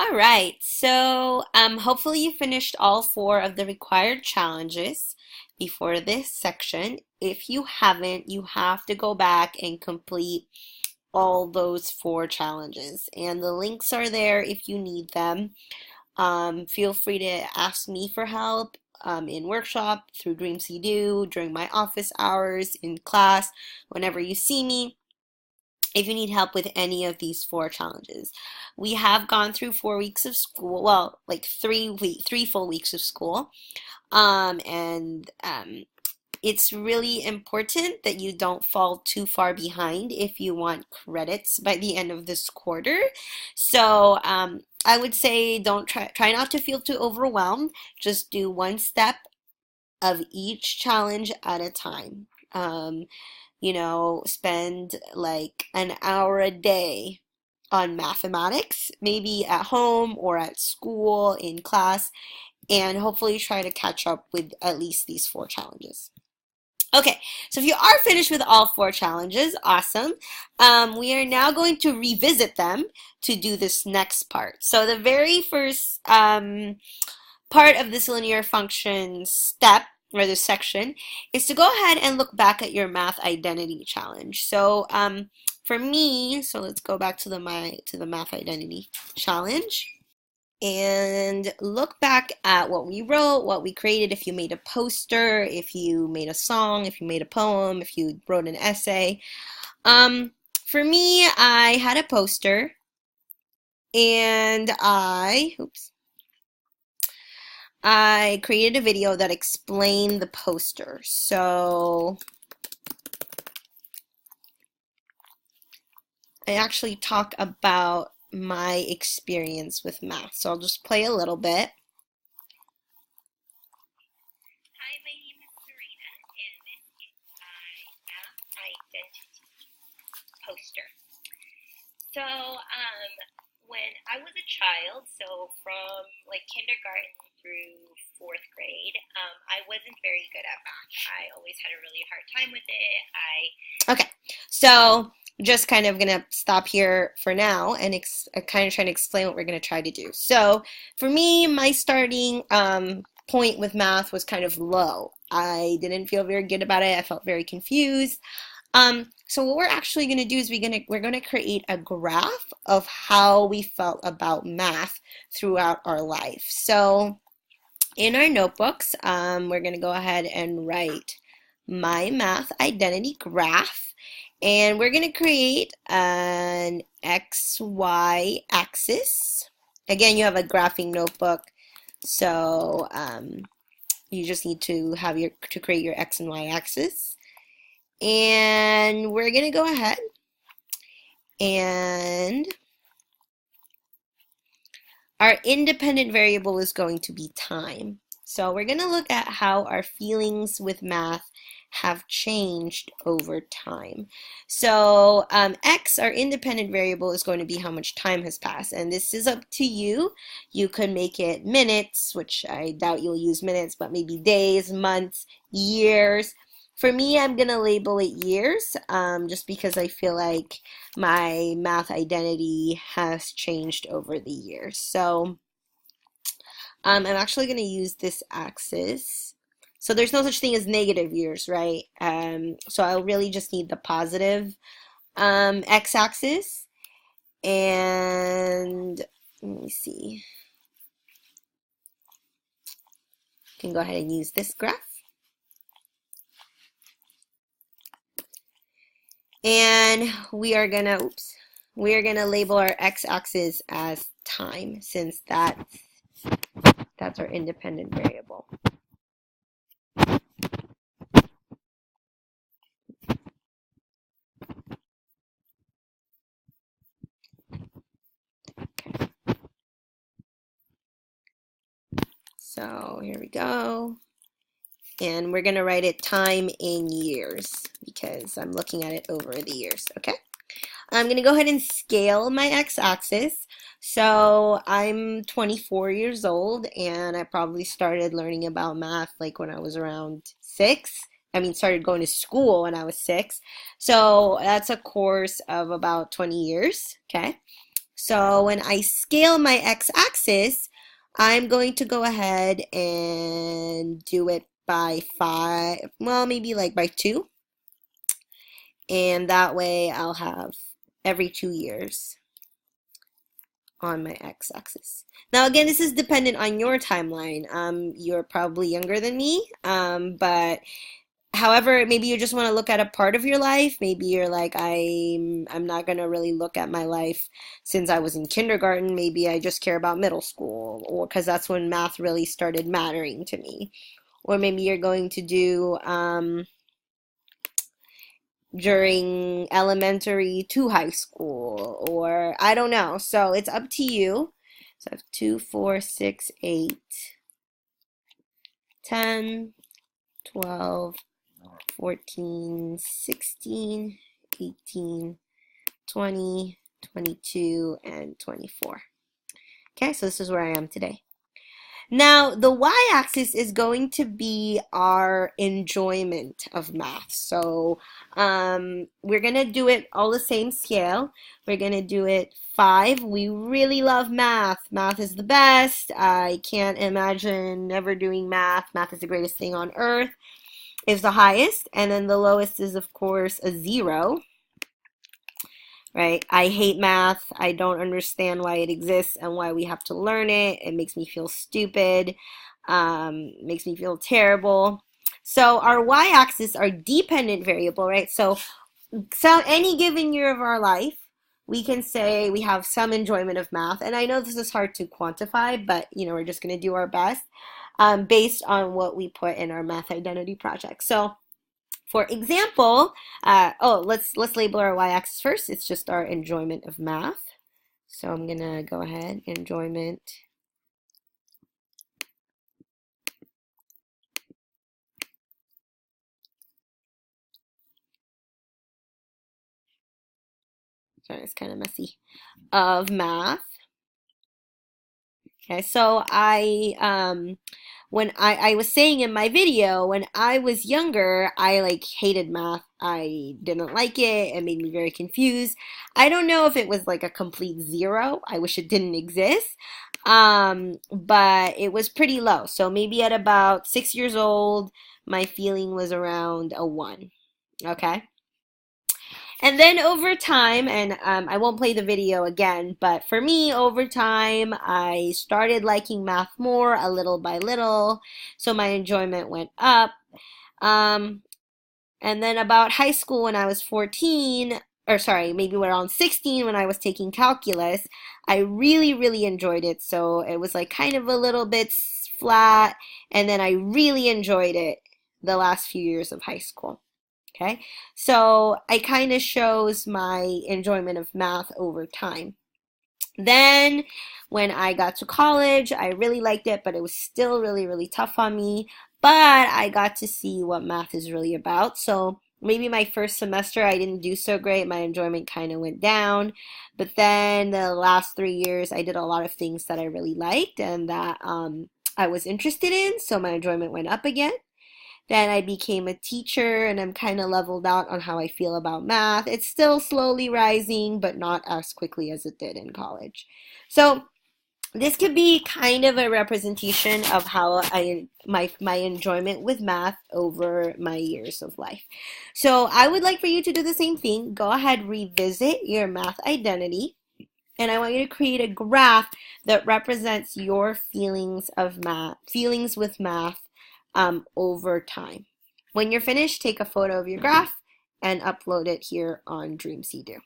All right, so hopefully you finished all four of the required challenges before this section. If you haven't, you have to go back and complete all those four challenges. And the links are there if you need them. Feel free to ask me for help in workshop, through Dreams You Do, during my office hours, in class, whenever you see me if you need help with any of these four challenges. We have gone through 4 weeks of school, well, like 3 full weeks of school. And it's really important that you don't fall too far behind if you want credits by the end of this quarter. So I would say don't try not to feel too overwhelmed. Just do one step of each challenge at a time. Spend like an hour a day on mathematics, maybe at home or at school in class, and hopefully try to catch up with at least these four challenges. Okay, so if you are finished with all four challenges, awesome. We are now going to revisit them to do this next part. So the very first part of this linear function step or this section is to go ahead and look back at your math identity challenge. So for me, so let's go back to the math identity challenge and look back at what we wrote, what we created, if you made a poster, if you made a song, if you made a poem, if you wrote an essay. For me, I had a poster and I created a video that explained the poster. So I actually talk about my experience with math. So I'll just play a little bit. Hi, my name is Serena, and this is my math identity poster. So, when I was a child, so from like kindergarten through fourth grade, I wasn't very good at math. I always had a really hard time with it. Okay, so just kind of gonna stop here for now and kind of try to explain what we're gonna try to do. So for me, my starting point with math was kind of low. I didn't feel very good about it. I felt very confused. So what we're actually going to do is we're going to create a graph of how we felt about math throughout our life. So in our notebooks, we're going to go ahead and write my math identity graph, and we're going to create an XY axis. Again, you have a graphing notebook, so you just need to create your X and Y axis. And we're going to go ahead and our independent variable is going to be time. So we're going to look at how our feelings with math have changed over time. So X, our independent variable, is going to be how much time has passed. And this is up to you. You could make it minutes, which I doubt you'll use minutes, but maybe days, months, years. For me, I'm going to label it years, just because I feel like my math identity has changed over the years. So I'm actually going to use this axis. So there's no such thing as negative years, right? So I'll really just need the positive x-axis. And let me see. You can go ahead and use this graph. And we are gonna label our x-axis as time, since that's our independent variable. Okay. So here we go. And we're gonna write it time in years because I'm looking at it over the years, okay? I'm going to go ahead and scale my x-axis. So I'm 24 years old, and I probably started learning about math like when I was around 6. Started going to school when I was 6. So that's a course of about 20 years, okay? So when I scale my x-axis, I'm going to go ahead and do it by 5, well, maybe like by 2. And that way I'll have every 2 years on my x-axis. Now again, this is dependent on your timeline. You're probably younger than me, but however, maybe you just want to look at a part of your life. Maybe you're like, I'm not gonna really look at my life since I was in kindergarten. Maybe I just care about middle school, or because that's when math really started mattering to me. Or maybe you're going to do during elementary to high school, or I don't know. So it's up to you. So I have 2, 4, 6, 8, 10, 12, 14, 16, 18, 20, 22, and 24. Okay, so this is where I am today. Now, the y-axis is going to be our enjoyment of math. So we're going to do it all the same scale. We're going to do it 5. We really love math. Math is the best. I can't imagine never doing math. Math is the greatest thing on earth. Is the highest, and then the lowest is, of course, a 0. Right? I hate math. I don't understand why it exists and why we have to learn it. It makes me feel stupid. Makes me feel terrible. So our y-axis, our dependent variable, right? So any given year of our life, we can say we have some enjoyment of math. And I know this is hard to quantify, but we're just going to do our best based on what we put in our math identity project. So for example, let's label our y-axis first. It's just our enjoyment of math. So I'm gonna go ahead, enjoyment. Sorry, it's kind of messy. Of math. Okay, so when I was saying in my video, when I was younger, I like hated math. I didn't like it. It made me very confused. I don't know if it was like a complete 0. I wish it didn't exist. But it was pretty low. So maybe at about 6 years old, my feeling was around a 1. Okay. And then over time, and I won't play the video again, but for me, over time, I started liking math more, a little by little, so my enjoyment went up. Um, and then about high school when I was 14, or sorry, maybe around 16 when I was taking calculus, I really, really enjoyed it. So it was like kind of a little bit flat, and then I really enjoyed it the last few years of high school. Okay, so it kind of shows my enjoyment of math over time. Then when I got to college, I really liked it, but it was still really, really tough on me. But I got to see what math is really about. So maybe my first semester I didn't do so great. My enjoyment kind of went down. But then the last 3 years, I did a lot of things that I really liked and that I was interested in. So my enjoyment went up again. Then I became a teacher and I'm kind of leveled out on how I feel about math. It's still slowly rising, but not as quickly as it did in college. So this could be kind of a representation of how my enjoyment with math over my years of life. So I would like for you to do the same thing. Go ahead, revisit your math identity. And I want you to create a graph that represents your feelings of math, feelings with math over time. When you're finished, take a photo of your graph and upload it here on Dreamseedo.